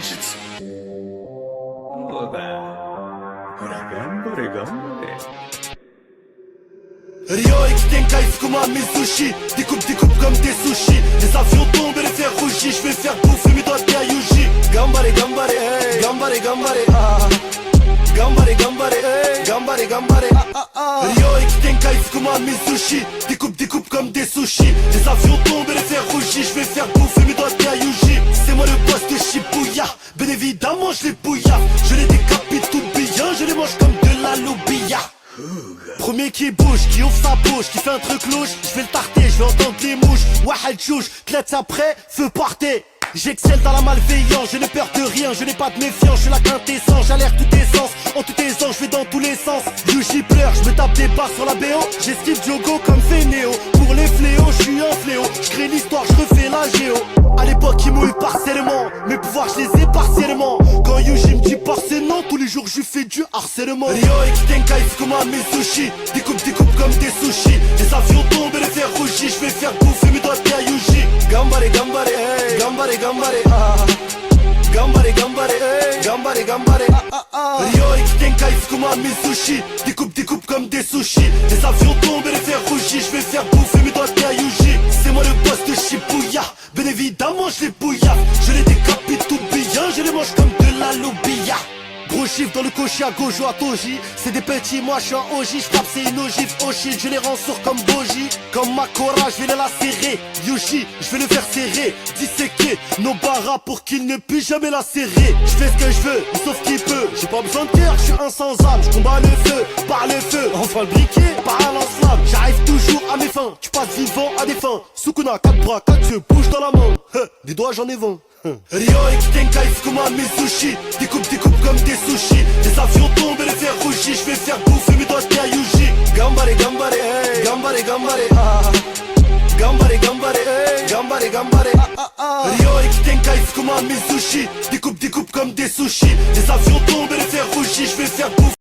術。そうだ。ほら、頑張れ頑張れ。Rio X Tenkai Fukuma mes sushis. Découpe comme des sushis. Les avions tombent et les fers rougis. Je vais faire bouffer mes doigts de Yuji. Gambare, gambare, hey. Gambare, gambare, ah. Gambare, gambare, hey. Gambare, gambare, ah, ah. Rio X Tenkai Fukuma mes sushis. Découpe comme des sushis. Les avions tombent et les fers rougis. Je vais faire bouffer mes doigts de Yuji. C'est moi le boss de Shibuya. Bien évidemment je les bouillave. Je les décapite tout bien. Je les mange comme de la loubia. Premier qui bouge, qui ouvre sa bouche, qui fait un truc louche, je vais le tarter, je vais entendre les mouches. Wahal chouche, clète après, feu porté. J'excelle dans la malveillance, je n'ai peur de rien, je n'ai pas de méfiance, je suis la quintessence, j'alerte tous tes sens, en tous tes sens, je vais dans tous les sens. Yuji pleure, je me tape des barres sur la BO, j'esquive Diogo comme Fénéo. Pour les fléaux, je suis un fléau, je crée l'histoire, je refais la géo. À l'époque il mouille partiellement, mes pouvoirs je les ai partiellement. Quand Yuji me dit partiellement, tous les jours je fais du harcèlement. Rio X Tenkai Fukuma mes sushis. Découpe comme des sushis. Les avions tombent et les fers rougis. Je vais faire bouffer mes doigts de Yuji. Gambare, gambare, hey. Gambare, gambare, ah. Gambare, gambare, hey. Gambare, gambare, ah, ah, ah. Rio X Tenkai Fukuma mes sushis. Découpe comme des sushis. Les avions tombent et les fers rougis. Je vais faire bouffer mes doigts de Yuji. C'est moi le boss de Shibuya. Bien évidemment je les bouillave. Je les décapite tout bien. Je les mange comme de la loubia. Gros chiffre dans le cocher à Gojo à Toji. C'est des petits, moi je suis un OG. J'tape c'est une ogive, oh shit. Je les rends sourds comme Boji. Comme Makora, je vais les lacérer. Yuji, je vais le faire serrer. Disséquer nos barras pour qu'il ne puisse jamais la serrer. Je fais ce que je veux, sauf qu'il peut. J'ai pas besoin de cœur, je suis un sans âme. Je combats le feu, par le feu. Enfin le briquet, par un lance-flamme. J'arrive toujours à mes fins. Tu passes vivant à des fins. Sukuna, 4 bras, 4 yeux, bouge dans la main. Des doigts j'en ai 20. Rio X Tenkai Fukuma mes sushis. Découpe comme des sushis. Les avions tombent et les fers rougis. Je vais faire bouffer mes doigts de Yuji. Gambare, gambare, hey. Gambare, gambare, ah. Gambare, gambare, hey. Gambare, gambare, ah, ah, ah. Rio X Tenkai Fukuma mes sushis. Découpe comme des sushis. Les avions tombent et les fers rougis. Je vais faire